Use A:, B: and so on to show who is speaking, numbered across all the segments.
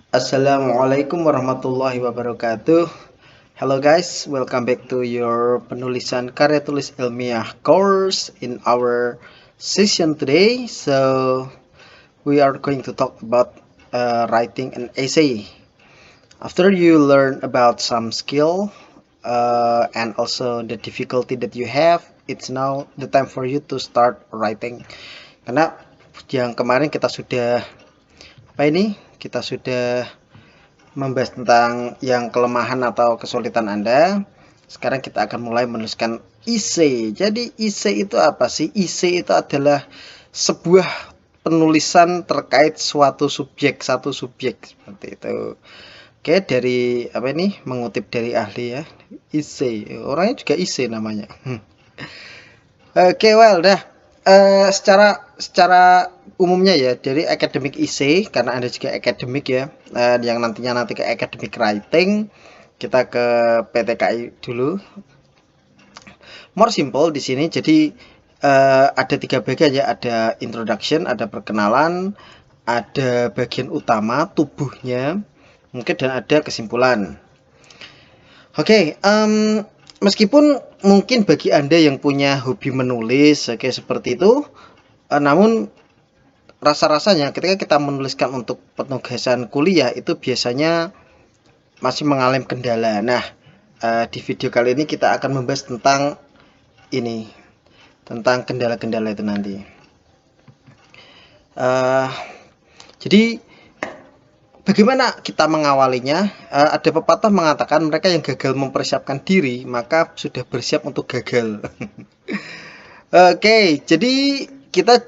A: Assalamualaikum warahmatullahi wabarakatuh. Hello guys, welcome back to your penulisan karya tulis ilmiah course in our session today. So we are going to talk about writing an essay. After you learn about some skill and also the difficulty that you have, it's now the time for you to start writing. Karena yang kemarin kita sudah Kita sudah membahas tentang yang kelemahan atau kesulitan Anda. Sekarang kita akan mulai menuliskan essay. Jadi essay itu apa sih? Essay itu adalah sebuah penulisan terkait satu subjek seperti itu. Oke, dari apa ini? Mengutip dari ahli ya. Essay. Orangnya juga essay namanya. Oke, well dah. Secara umumnya ya dari academic essay, karena Anda juga akademik ya, yang nantinya ke academic writing, kita ke PTKI dulu. More simple di sini, jadi ada 3 bagian ya, ada introduction, ada perkenalan, ada bagian utama tubuhnya, mungkin, dan ada kesimpulan. Oke, meskipun mungkin bagi Anda yang punya hobi menulis, oke, seperti itu, namun rasa-rasanya ketika kita menuliskan untuk penugasan kuliah itu biasanya masih mengalami kendala. Nah, di video kali ini kita akan membahas tentang ini, tentang kendala-kendala itu nanti. Jadi bagaimana kita mengawalinya? Ada pepatah mengatakan mereka yang gagal mempersiapkan diri maka sudah bersiap untuk gagal. Oke, jadi kita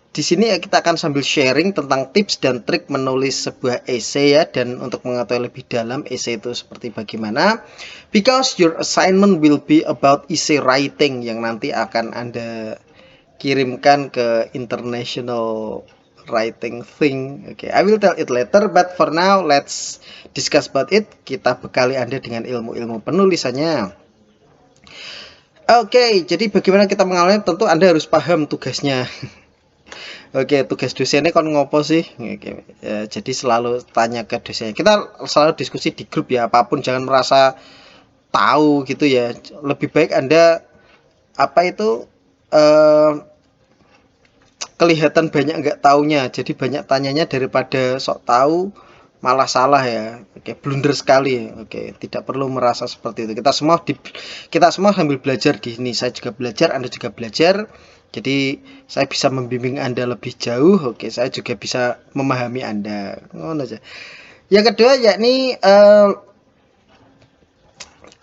A: di sini kita akan sambil sharing tentang tips dan trik menulis sebuah essay ya, dan untuk mengetahui lebih dalam essay itu seperti bagaimana, because your assignment will be about essay writing yang nanti akan Anda kirimkan ke international writing thing. Okay, I will tell it later, but for now let's discuss about it. Kita bekali Anda dengan ilmu-ilmu penulisannya. Oke, jadi bagaimana kita mengalami? Tentu Anda harus paham tugasnya. Oke, tugas dosennya kan ngopo sih? Oke, ya, jadi selalu tanya ke dosennya. Kita selalu diskusi di grup ya, apapun jangan merasa tahu gitu ya. Lebih baik Anda apa itu kelihatan banyak nggak taunya. Jadi banyak tanyanya daripada sok tahu malah salah ya. Oke, blunder sekali. Oke, tidak perlu merasa seperti itu. Kita semua sambil belajar di sini. Saya juga belajar, Anda juga belajar. Jadi saya bisa membimbing Anda lebih jauh. Oke, saya juga bisa memahami Anda. Ngono aja. Yang kedua yakni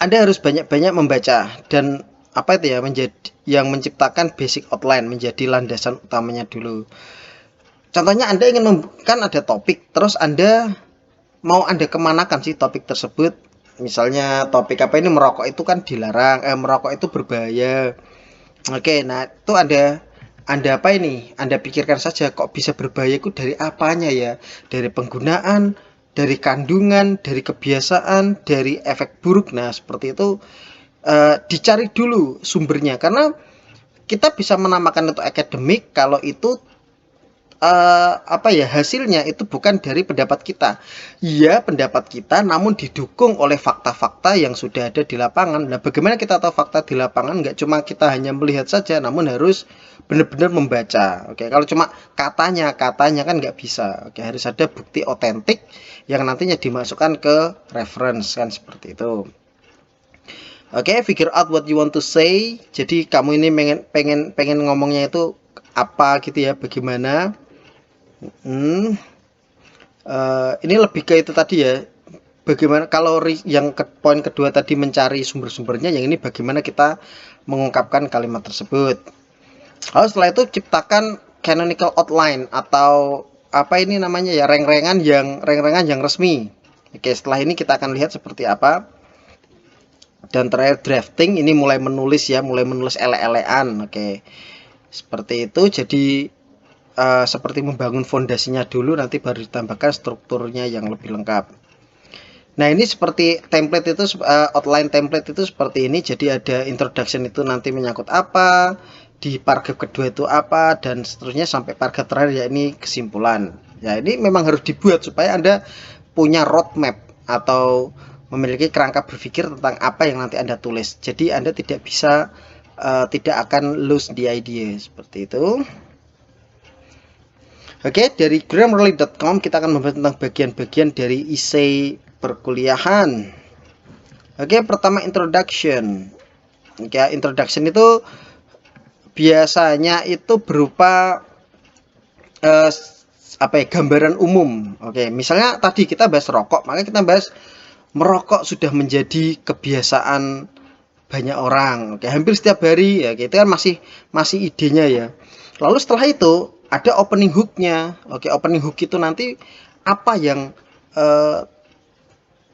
A: Anda harus banyak-banyak membaca, dan apa itu ya, menjadi yang menciptakan basic outline, menjadi landasan utamanya dulu. Contohnya Anda ingin kan ada topik, terus Anda mau Anda kemanakan sih topik tersebut? Misalnya topik apa ini, merokok itu kan dilarang, merokok itu berbahaya. Oke, nah itu Anda apa ini? Anda pikirkan saja, kok bisa berbahaya itu dari apanya ya? Dari penggunaan, dari kandungan, dari kebiasaan, dari efek buruk. Nah, seperti itu dicari dulu sumbernya, karena kita bisa menamakan itu akademik kalau itu apa ya, hasilnya itu bukan dari pendapat kita. Iya, pendapat kita namun didukung oleh fakta-fakta yang sudah ada di lapangan. Nah, bagaimana kita tahu fakta di lapangan? Nggak cuma kita hanya melihat saja, namun harus benar-benar membaca. Oke, kalau cuma katanya kan nggak bisa. Oke, harus ada bukti otentik yang nantinya dimasukkan ke reference, kan seperti itu. Oke, figure out what you want to say. Jadi kamu ini pengen ngomongnya itu apa gitu ya, bagaimana. Ini lebih ke itu tadi ya, bagaimana kalau yang poin kedua tadi mencari sumber-sumbernya, yang ini bagaimana kita mengungkapkan kalimat tersebut. Lalu setelah itu ciptakan canonical outline atau apa ini namanya ya, reng-rengan yang resmi. Oke, setelah ini kita akan lihat seperti apa. Dan terakhir drafting, ini mulai menulis ele-elean. Oke, seperti itu. Jadi seperti membangun fondasinya dulu, nanti baru ditambahkan strukturnya yang lebih lengkap. Nah, ini seperti template itu, outline template itu seperti ini. Jadi ada introduction itu nanti menyangkut apa, di paragraf kedua itu apa, dan seterusnya sampai paragraf terakhir ya ini kesimpulan. Ya, ini memang harus dibuat supaya Anda punya roadmap atau memiliki kerangka berpikir tentang apa yang nanti Anda tulis. Jadi Anda tidak bisa tidak akan lose the idea seperti itu. Oke, dari grammarly.com kita akan membahas tentang bagian-bagian dari essay perkuliahan. Oke, pertama introduction. Oke, introduction itu biasanya itu berupa eh, apa ya, gambaran umum. Oke, misalnya tadi kita bahas rokok, maka kita bahas merokok sudah menjadi kebiasaan banyak orang. Oke, hampir setiap hari ya, itu kan masih idenya ya. Lalu setelah itu ada opening hook-nya. Oke, opening hook itu nanti apa yang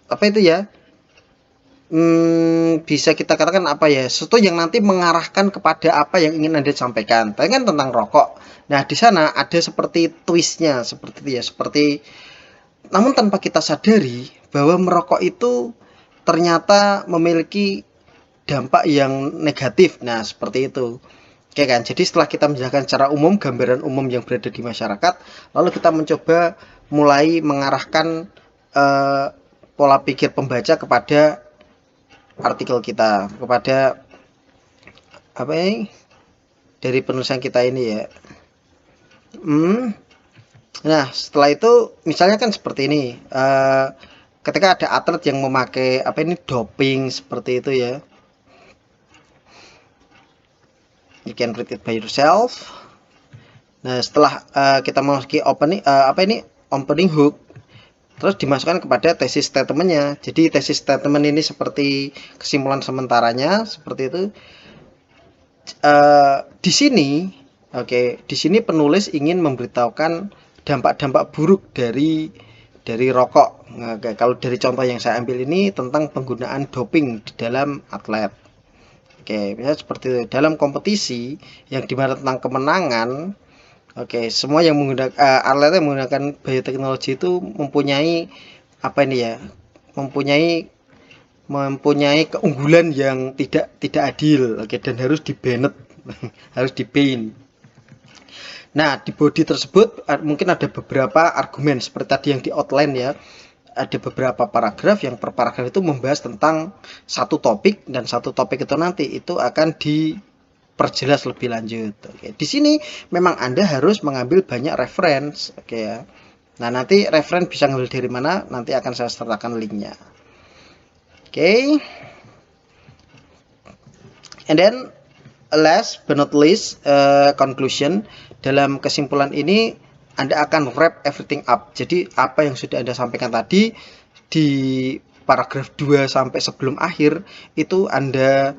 A: apa itu ya? Bisa kita katakan apa ya? Sesuatu yang nanti mengarahkan kepada apa yang ingin Anda sampaikan. Tadi kan tentang rokok. Nah, di sana ada seperti twistnya, seperti itu ya, seperti namun tanpa kita sadari bahwa merokok itu ternyata memiliki dampak yang negatif. Nah, seperti itu. Oke kan? Jadi setelah kita menjelaskan secara umum, gambaran umum yang berada di masyarakat, lalu kita mencoba mulai mengarahkan pola pikir pembaca kepada artikel kita, kepada apa ini dari penulisan kita ini ya. Nah, setelah itu misalnya kan seperti ini. Ketika ada atlet yang memakai apa ini doping seperti itu ya, you can read it by yourself. Nah, setelah kita memasuki opening hook, terus dimasukkan kepada tesis statementnya. Jadi tesis statement ini seperti kesimpulan sementaranya seperti itu. Di sini, di sini penulis ingin memberitahukan dampak-dampak buruk dari rokok. Kalau dari contoh yang saya ambil ini tentang penggunaan doping di dalam atlet. Misalnya seperti itu. Dalam kompetisi yang dimana tentang kemenangan, semua yang menggunakan atlet yang menggunakan bioteknologi itu mempunyai apa ini ya? Mempunyai keunggulan yang tidak adil, dan harus di-banned, harus di-ban. Nah, di body tersebut mungkin ada beberapa argumen seperti tadi yang di outline ya. Ada beberapa paragraf yang per paragraf itu membahas tentang satu topik, dan satu topik itu nanti itu akan diperjelas lebih lanjut. Di sini memang Anda harus mengambil banyak reference, ya. Nah, nanti reference bisa ngambil dari mana, nanti akan saya sertakan linknya. And then last but not least, conclusion. Dalam kesimpulan ini Anda akan wrap everything up. Jadi apa yang sudah Anda sampaikan tadi di paragraf 2 sampai sebelum akhir itu Anda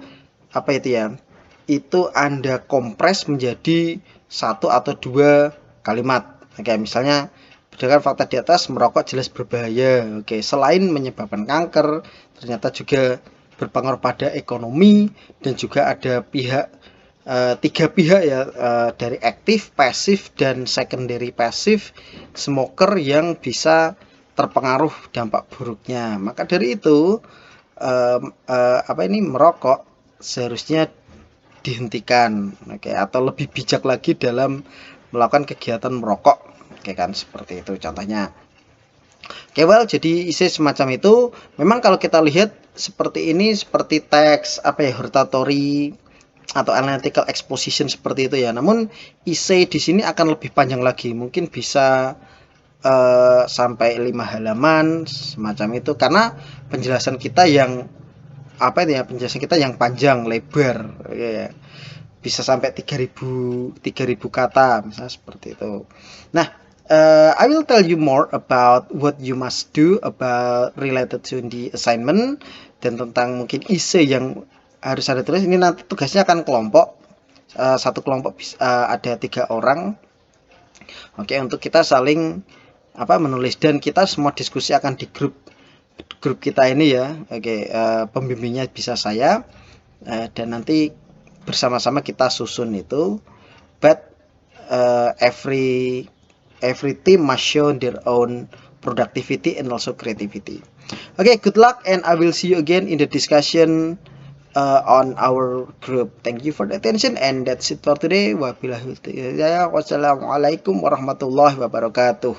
A: itu Anda kompres menjadi satu atau dua kalimat. Misalnya berdasarkan fakta di atas, merokok jelas berbahaya. Selain menyebabkan kanker, ternyata juga berpengaruh pada ekonomi, dan juga ada tiga pihak ya, dari aktif, pasif, dan secondary passive smoker yang bisa terpengaruh dampak buruknya. Maka dari itu merokok seharusnya dihentikan, atau lebih bijak lagi dalam melakukan kegiatan merokok, kan seperti itu contohnya. Jadi isi semacam itu. Memang kalau kita lihat seperti ini, seperti teks hortatory atau analytical exposition seperti itu ya. Namun essay di sini akan lebih panjang lagi, mungkin bisa sampai 5 halaman semacam itu, karena penjelasan kita yang panjang lebar, bisa sampai 3000 kata misalnya seperti itu. Nah, I will tell you more about what you must do about related to the assignment, dan tentang mungkin essay yang harus ada tulis. Ini nanti tugasnya akan kelompok, satu kelompok ada 3 orang. Untuk kita saling menulis, dan kita semua diskusi akan di grup kita ini ya. Pembimbingnya bisa saya, dan nanti bersama-sama kita susun itu. But every team must show their own productivity and also creativity. Good luck, and I will see you again in the discussion on our group. Thank you for the attention, and that's it for today. Wassalamualaikum warahmatullahi wabarakatuh.